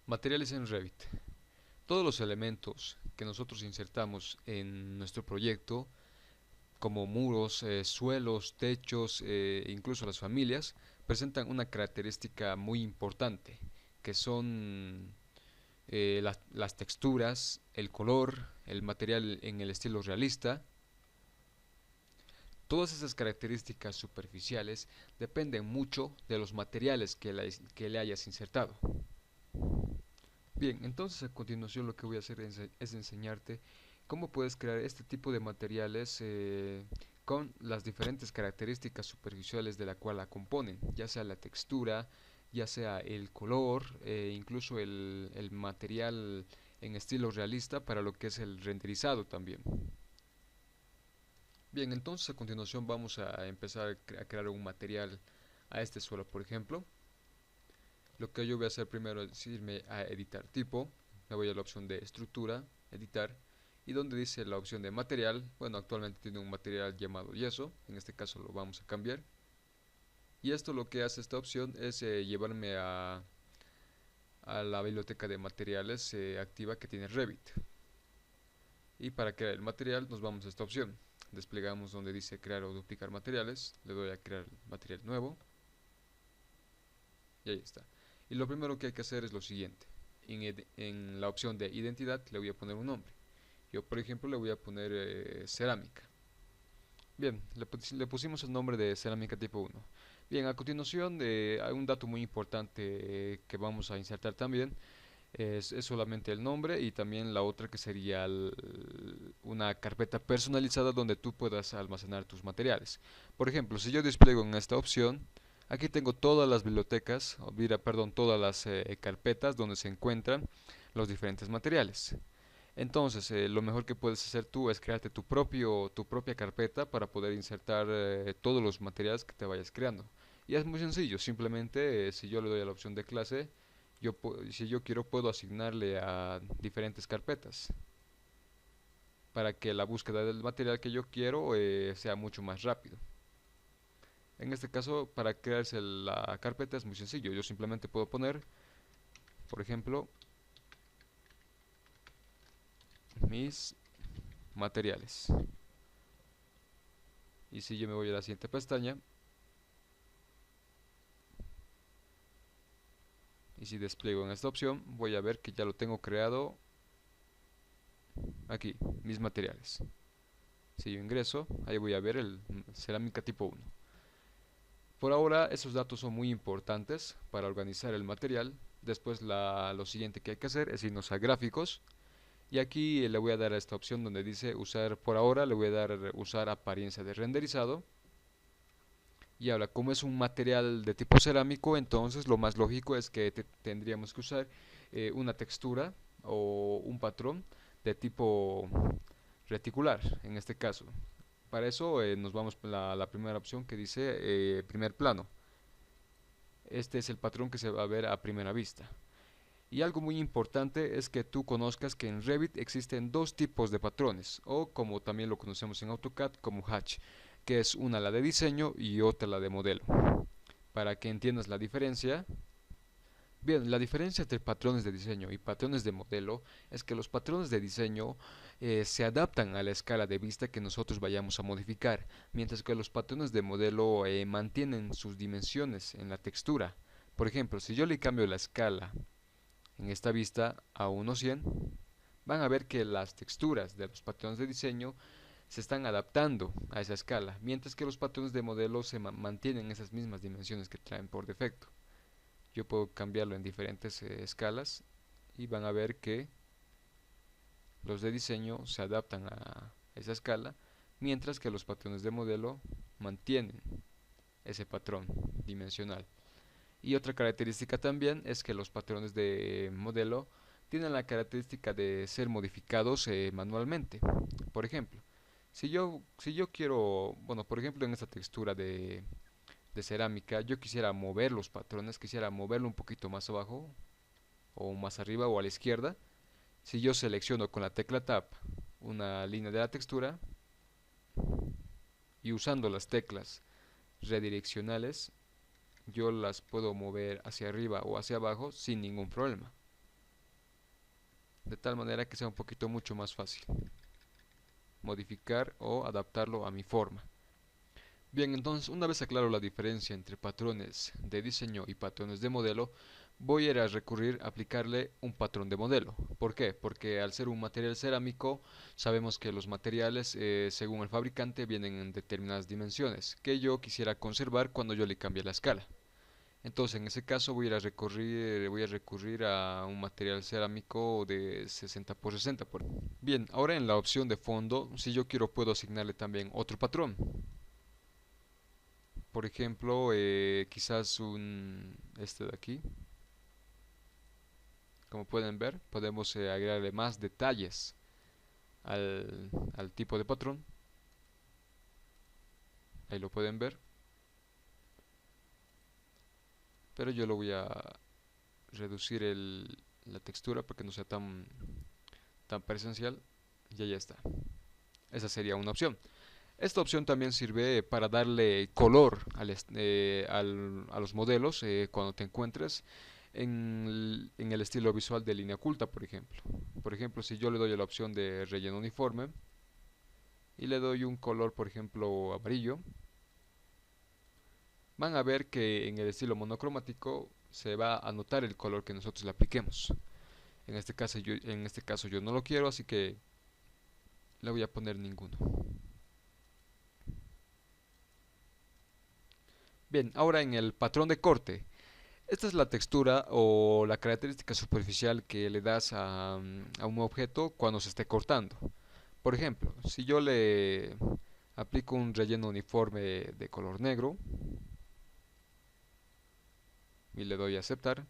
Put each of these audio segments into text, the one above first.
Materiales en Revit. Todos los elementos que nosotros insertamos en nuestro proyecto, como muros, suelos, techos, incluso las familias, presentan una característica muy importante, que son las texturas, el color, el material en el estilo realista. Todas esas características superficiales dependen mucho de los materiales que le hayas insertado. Bien, entonces a continuación lo que voy a hacer es enseñarte cómo puedes crear este tipo de materiales con las diferentes características superficiales de la cual la componen, ya sea la textura, ya sea el color, incluso el material en estilo realista para lo que es el renderizado también. Bien, entonces a continuación vamos a empezar a crear un material a este suelo, por ejemplo. Lo que yo voy a hacer primero es irme a editar tipo, me voy a la opción de estructura, editar, y donde dice la opción de material, bueno, actualmente tiene un material llamado yeso, en este caso lo vamos a cambiar. Y esto lo que hace esta opción es llevarme a la biblioteca de materiales activa que tiene Revit. Y para crear el material nos vamos a esta opción, desplegamos donde dice crear o duplicar materiales, le doy a crear material nuevo, y ahí está. Y lo primero que hay que hacer es lo siguiente. En la opción de identidad le voy a poner un nombre. Yo, por ejemplo, le voy a poner cerámica. Bien, le pusimos el nombre de cerámica tipo 1. Bien, a continuación, hay un dato muy importante que vamos a insertar también. Es solamente el nombre y también la otra que sería una carpeta personalizada donde tú puedas almacenar tus materiales. Por ejemplo, si yo despliego en esta opción, aquí tengo todas las bibliotecas, o mira, perdón, todas las carpetas donde se encuentran los diferentes materiales. Entonces, lo mejor que puedes hacer tú es crearte tu propia carpeta para poder insertar todos los materiales que te vayas creando. Y es muy sencillo, simplemente si yo le doy a la opción de clase, si yo quiero puedo asignarle a diferentes carpetas para que la búsqueda del material que yo quiero sea mucho más rápido. En este caso, para crearse la carpeta es muy sencillo, yo simplemente puedo poner, por ejemplo, mis materiales. Y si yo me voy a la siguiente pestaña, y si despliego en esta opción, voy a ver que ya lo tengo creado aquí, mis materiales. Si yo ingreso, ahí voy a ver el cerámica tipo 1. Por ahora, esos datos son muy importantes para organizar el material. Después, lo siguiente que hay que hacer es irnos a gráficos. Y aquí le voy a dar a esta opción donde dice usar, por ahora le voy a dar usar apariencia de renderizado. Y ahora, como es un material de tipo cerámico, entonces lo más lógico es que tendríamos que usar una textura o un patrón de tipo reticular, en este caso. Para eso nos vamos a la primera opción que dice primer plano. Este es el patrón que se va a ver a primera vista. Y algo muy importante es que tú conozcas que en Revit existen dos tipos de patrones, o como también lo conocemos en AutoCAD como hatch, que es una la de diseño y otra la de modelo. Para que entiendas la diferencia, bien, la diferencia entre patrones de diseño y patrones de modelo es que los patrones de diseño se adaptan a la escala de vista que nosotros vayamos a modificar, mientras que los patrones de modelo mantienen sus dimensiones en la textura. Por ejemplo, si yo le cambio la escala en esta vista a 1:100, van a ver que las texturas de los patrones de diseño se están adaptando a esa escala, mientras que los patrones de modelo se mantienen esas mismas dimensiones que traen por defecto. Yo puedo cambiarlo en diferentes escalas y van a ver que los de diseño se adaptan a esa escala, mientras que los patrones de modelo mantienen ese patrón dimensional. Y otra característica también es que los patrones de modelo tienen la característica de ser modificados manualmente. Por ejemplo, si yo quiero, bueno, por ejemplo en esta textura de cerámica, yo quisiera mover los patrones, quisiera moverlo un poquito más abajo, o más arriba o a la izquierda. Si yo selecciono con la tecla Tab una línea de la textura y usando las teclas redireccionales, yo las puedo mover hacia arriba o hacia abajo sin ningún problema. de tal manera que sea un poquito mucho más fácil modificar o adaptarlo a mi forma. Bien, entonces una vez aclaro la diferencia entre patrones de diseño y patrones de modelo, voy a ir a recurrir a aplicarle un patrón de modelo. ¿Por qué? Porque al ser un material cerámico, sabemos que los materiales, según el fabricante, vienen en determinadas dimensiones, que yo quisiera conservar cuando yo le cambie la escala. Entonces, en ese caso voy a recurrir a un material cerámico de 60 por 60. Bien, ahora en la opción de fondo, si yo quiero puedo asignarle también otro patrón. Por ejemplo, quizás este de aquí. Como pueden ver, podemos agregarle más detalles al tipo de patrón. Ahí lo pueden ver. Pero yo lo voy a reducir la textura para que no sea tan presencial. Y ya está. Esa sería una opción. Esta opción también sirve para darle color a los modelos cuando te encuentres en el estilo visual de línea oculta, por ejemplo. Por ejemplo, si yo le doy a la opción de relleno uniforme y le doy un color, por ejemplo, amarillo, van a ver que en el estilo monocromático se va a notar el color que nosotros le apliquemos. En este caso yo no lo quiero, así que le voy a poner ninguno. Bien, ahora en el patrón de corte. Esta es la textura o la característica superficial que le das a un objeto cuando se esté cortando. Por ejemplo, si yo le aplico un relleno uniforme de color negro y le doy a aceptar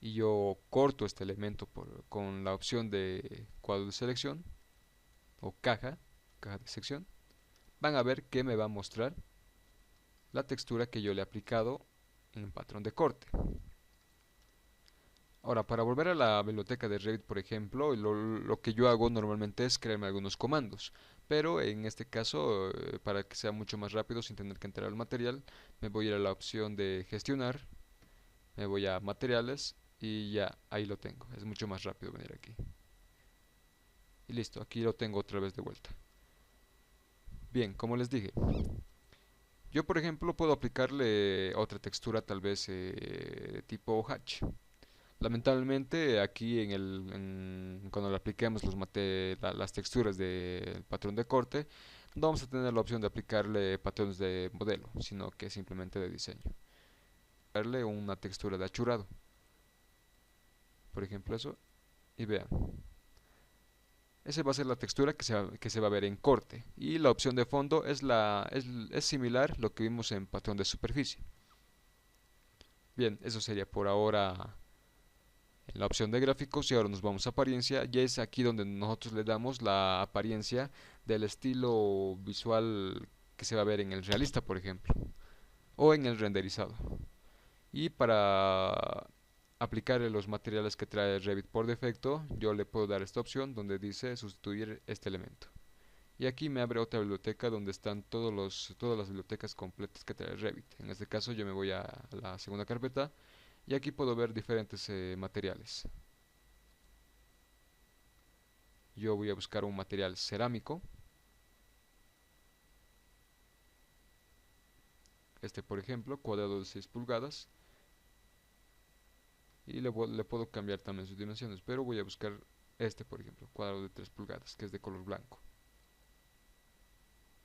y yo corto este elemento con la opción de cuadro de selección o caja de sección, van a ver que me va a mostrar la textura que yo le he aplicado en patrón de corte. Ahora, para volver a la biblioteca de Revit, por ejemplo, lo que yo hago normalmente es crearme algunos comandos, pero en este caso, para que sea mucho más rápido sin tener que entrar al material, me voy a ir a la opción de gestionar, me voy a materiales y ya, ahí lo tengo. Es mucho más rápido venir aquí. Y listo, aquí lo tengo otra vez de vuelta. Bien, como les dije, yo por ejemplo puedo aplicarle otra textura tal vez tipo hatch. Lamentablemente aquí cuando le apliquemos las texturas del patrón de corte, no vamos a tener la opción de aplicarle patrones de modelo, sino que simplemente de diseño. Darle una textura de achurado, por ejemplo eso, y vean. Esa va a ser la textura que se va a ver en corte. Y la opción de fondo es similar lo que vimos en patrón de superficie. Bien, eso sería por ahora en la opción de gráficos y ahora nos vamos a apariencia y es aquí donde nosotros le damos la apariencia del estilo visual que se va a ver en el realista, por ejemplo, o en el renderizado. Y para aplicar los materiales que trae Revit por defecto, yo le puedo dar esta opción donde dice sustituir este elemento. Y aquí me abre otra biblioteca donde están todas las bibliotecas completas que trae Revit. En este caso yo me voy a la segunda carpeta y aquí puedo ver diferentes materiales. Yo voy a buscar un material cerámico. Este por ejemplo, cuadrado de 6 pulgadas. Y le puedo cambiar también sus dimensiones. Pero voy a buscar este por ejemplo, cuadrado de 3 pulgadas, que es de color blanco.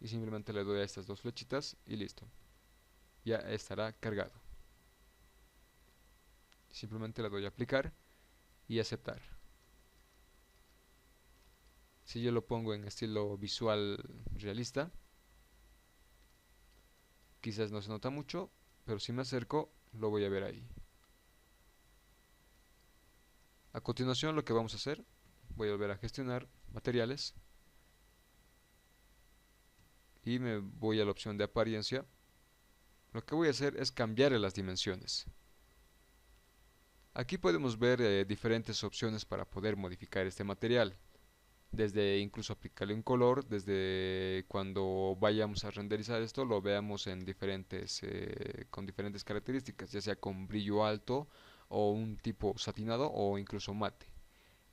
Y simplemente le doy a estas dos flechitas y listo. Ya estará cargado. Simplemente le doy a aplicar y aceptar. Si yo lo pongo en estilo visual realista, quizás no se nota mucho, pero si me acerco lo voy a ver ahí. A continuación lo que vamos a hacer, voy a volver a gestionar materiales y me voy a la opción de apariencia. Lo que voy a hacer es cambiarle las dimensiones. Aquí podemos ver diferentes opciones para poder modificar este material. Desde incluso aplicarle un color, desde cuando vayamos a renderizar esto lo veamos con diferentes características, ya sea con brillo alto o un tipo satinado o incluso mate.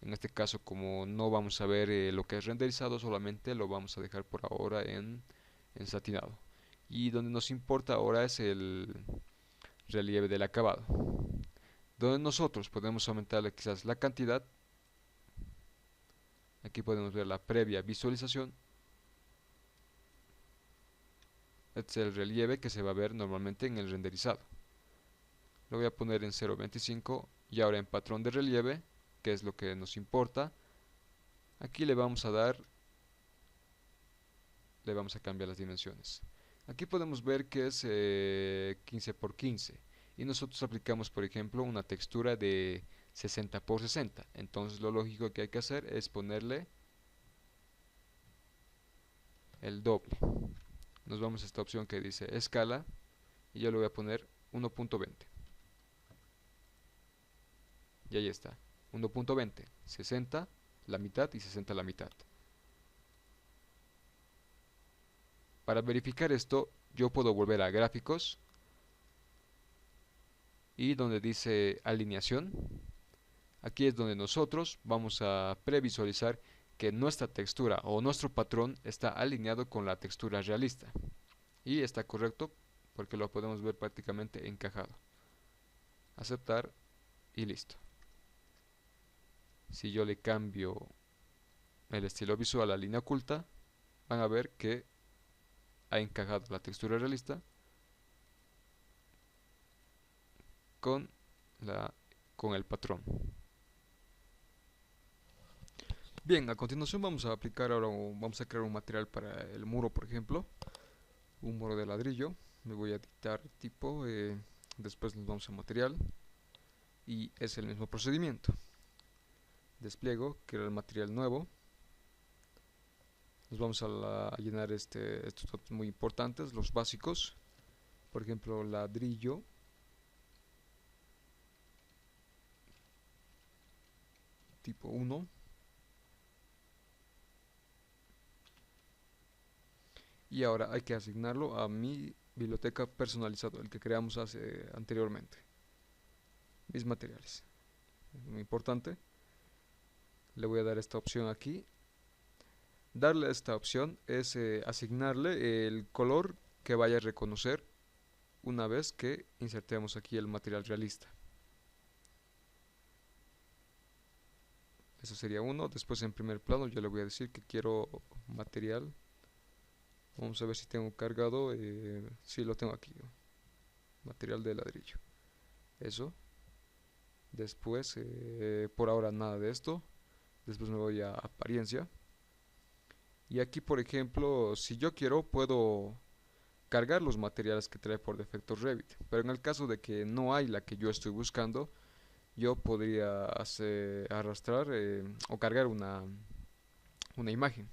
En este caso, como no vamos a ver lo que es renderizado, solamente lo vamos a dejar por ahora en satinado. Y donde nos importa ahora es el relieve del acabado, donde nosotros podemos aumentarle quizás la cantidad. Aquí podemos ver la previa visualización. Este es el relieve que se va a ver normalmente en el renderizado. Lo voy a poner en 0.25 y ahora en patrón de relieve, que es lo que nos importa. Aquí le vamos a cambiar las dimensiones. Aquí podemos ver que es 15 por 15 y nosotros aplicamos, por ejemplo, una textura de 60 por 60. Entonces lo lógico que hay que hacer es ponerle el doble. Nos vamos a esta opción que dice escala y yo le voy a poner 1.20. Y ahí está, 1.20, 60 la mitad y 60 la mitad. Para verificar esto, yo puedo volver a gráficos y donde dice alineación, aquí es donde nosotros vamos a previsualizar que nuestra textura o nuestro patrón está alineado con la textura realista. Y está correcto porque lo podemos ver prácticamente encajado. Aceptar y listo. Si yo le cambio el estilo visual a línea oculta, van a ver que ha encajado la textura realista con, con el patrón. Bien, a continuación vamos a aplicar ahora, vamos a crear un material para el muro, por ejemplo, un muro de ladrillo. Me voy a dictar tipo, después nos vamos a material y es el mismo procedimiento. Despliego, crear el material nuevo. Nos vamos a llenar estos datos muy importantes, los básicos, por ejemplo, ladrillo, tipo 1. Y ahora hay que asignarlo a mi biblioteca personalizado, el que creamos anteriormente. Mis materiales. Es muy importante. Le voy a dar esta opción aquí. Darle esta opción es asignarle el color que vaya a reconocer una vez que insertemos aquí el material realista. Eso sería uno. Después en primer plano yo le voy a decir que quiero material. Vamos a ver si tengo cargado. Sí, lo tengo aquí. Material de ladrillo. Eso. Después, por ahora nada de esto. Después me voy a apariencia. Y aquí, por ejemplo, si yo quiero, puedo cargar los materiales que trae por defecto Revit. Pero en el caso de que no hay la que yo estoy buscando, yo podría arrastrar o cargar una imagen.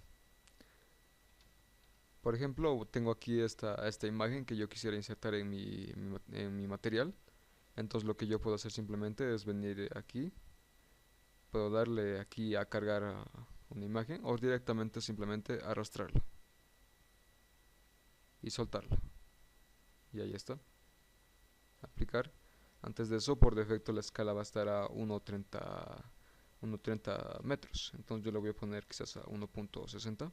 Por ejemplo, tengo aquí esta imagen que yo quisiera insertar en mi material. Entonces lo que yo puedo hacer simplemente es venir aquí. Puedo darle aquí a cargar una imagen o directamente simplemente arrastrarla y soltarla. Y ahí está. Aplicar. Antes de eso, por defecto la escala va a estar a 1.30 metros. Entonces yo le voy a poner quizás a 1.60.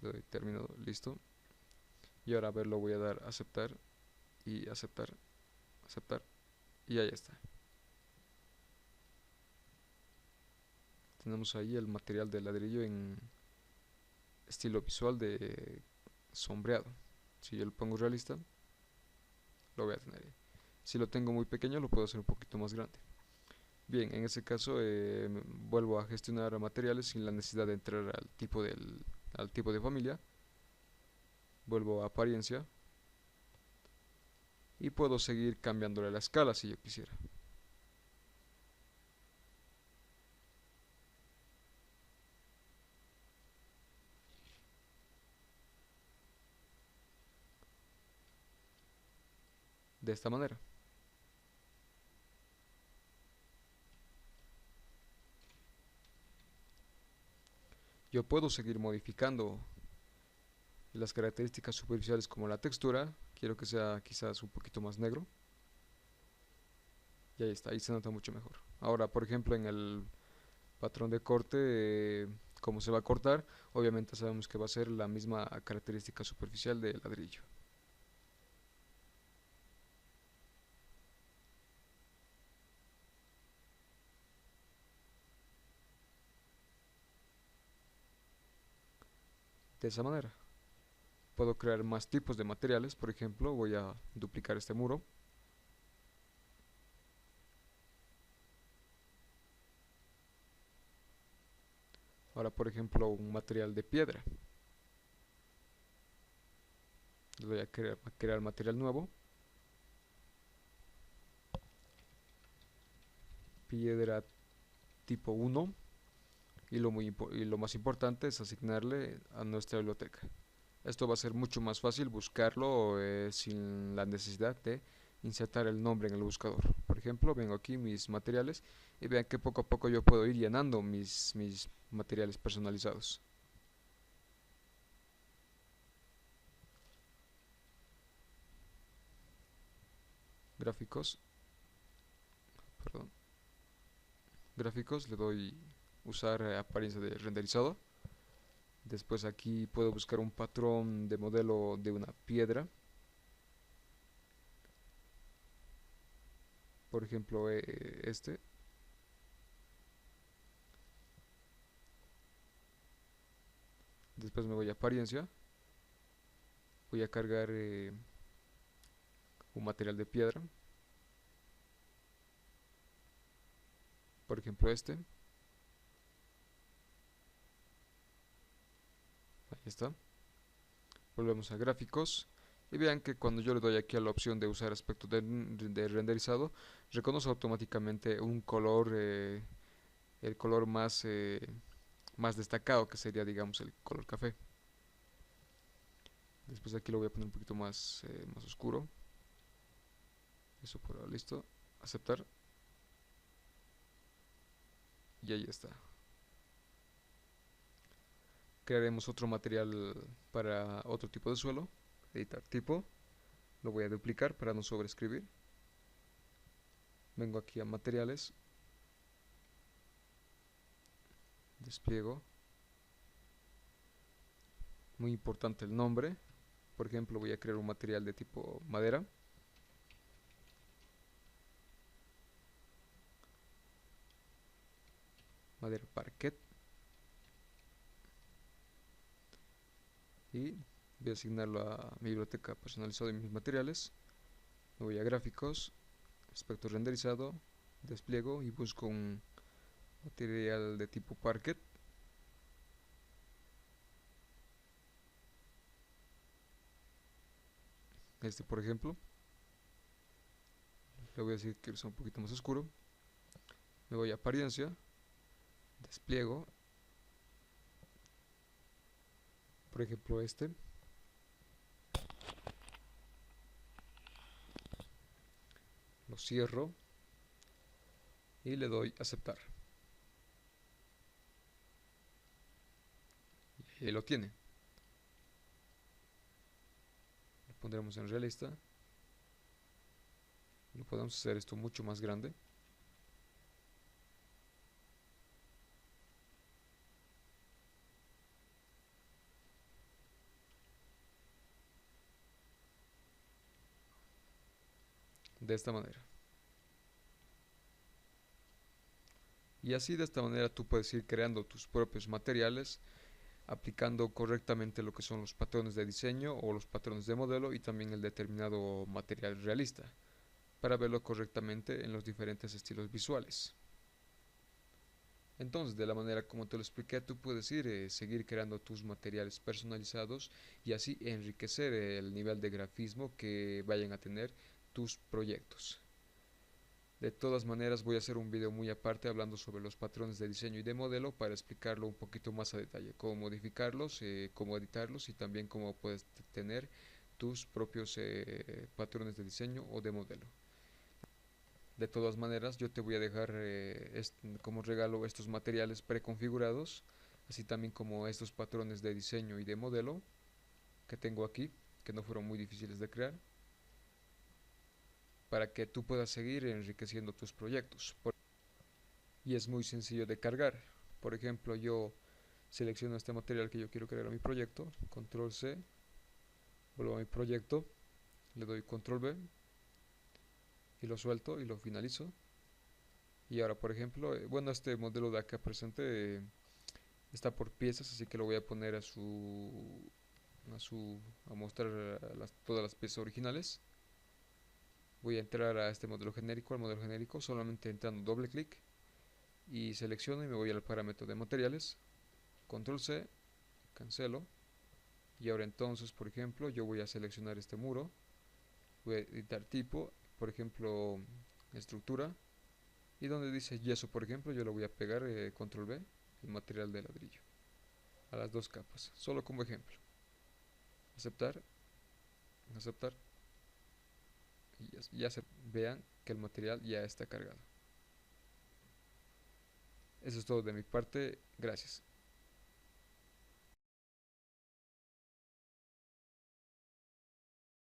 Le doy terminado, listo. Y ahora a ver, lo voy a dar aceptar y aceptar, aceptar. Y ahí está. Tenemos ahí el material de ladrillo en estilo visual de sombreado. Si yo lo pongo realista, lo voy a tener ahí. Si lo tengo muy pequeño, lo puedo hacer un poquito más grande. Bien, en ese caso vuelvo a gestionar materiales sin la necesidad de entrar al tipo de familia. Vuelvo a apariencia y puedo seguir cambiándole la escala si yo quisiera. De esta manera. Yo puedo seguir modificando las características superficiales como la textura. Quiero que sea quizás un poquito más negro. Y ahí está, ahí se nota mucho mejor. Ahora, por ejemplo, en el patrón de corte, cómo se va a cortar, obviamente sabemos que va a ser la misma característica superficial del ladrillo. De esa manera. Puedo crear más tipos de materiales, por ejemplo, voy a duplicar este muro. Ahora, por ejemplo, un material de piedra. Voy a crear material nuevo. Piedra tipo 1. Y lo más importante es asignarle a nuestra biblioteca. Esto va a ser mucho más fácil buscarlo sin la necesidad de insertar el nombre en el buscador. Por ejemplo, vengo aquí mis materiales y vean que poco a poco yo puedo ir llenando mis materiales personalizados. Gráficos, perdón, gráficos, le doy usar apariencia de renderizado. Después aquí puedo buscar un patrón de modelo de una piedra. Por ejemplo, este. Después me voy a apariencia. Voy a cargar un material de piedra. Por ejemplo, este. Ahí está. Volvemos a gráficos. Y vean que cuando yo le doy aquí a la opción de usar aspecto de renderizado, reconoce automáticamente un color, el color más destacado, que sería, digamos, el color café. Después aquí lo voy a poner un poquito más oscuro. Eso por ahora, listo. Aceptar. Y ahí está. Crearemos otro material para otro tipo de suelo. Editar tipo. Lo voy a duplicar para no sobreescribir. Vengo aquí a materiales. Despliego. Muy importante el nombre. Por ejemplo, voy a crear un material de tipo madera. Madera parquet. Y voy a asignarlo a mi biblioteca personalizada de mis materiales. Me voy a gráficos, aspecto renderizado, despliego y busco un material de tipo parquet. Este, por ejemplo, le voy a decir que es un poquito más oscuro. Me voy a apariencia, despliego, por ejemplo este, lo cierro y le doy aceptar. Y ahí lo tiene. Lo pondremos en realista. Lo podemos hacer esto mucho más grande. De esta manera. Y así de esta manera tú puedes ir creando tus propios materiales, aplicando correctamente lo que son los patrones de diseño o los patrones de modelo y también el determinado material realista, para verlo correctamente en los diferentes estilos visuales. Entonces, de la manera como te lo expliqué, tú puedes ir seguir creando tus materiales personalizados y así enriquecer el nivel de grafismo que vayan a tener tus proyectos. De todas maneras, voy a hacer un video muy aparte hablando sobre los patrones de diseño y de modelo para explicarlo un poquito más a detalle, cómo modificarlos, cómo editarlos y también cómo puedes tener tus propios patrones de diseño o de modelo. De todas maneras, yo te voy a dejar como regalo estos materiales preconfigurados, así también como estos patrones de diseño y de modelo que tengo aquí, que no fueron muy difíciles de crear. para que tú puedas seguir enriqueciendo tus proyectos. Y es muy sencillo de cargar. Por ejemplo, yo selecciono este material que yo quiero crear a mi proyecto, control C, vuelvo a mi proyecto, le doy control V y lo suelto y lo finalizo. Y ahora, por ejemplo, bueno, este modelo de acá presente está por piezas, así que lo voy a poner a mostrar todas las piezas originales. Voy a entrar a este modelo genérico, al modelo genérico, solamente entrando doble clic y selecciono y me voy al parámetro de materiales, control C, cancelo. Y ahora entonces, por ejemplo, yo voy a seleccionar este muro, voy a editar tipo, por ejemplo, estructura, y donde dice yeso, por ejemplo, yo lo voy a pegar, control V, el material de ladrillo, a las dos capas, solo como ejemplo. Aceptar, aceptar, y ya se vean que el material ya está cargado. Eso es todo de mi parte, gracias.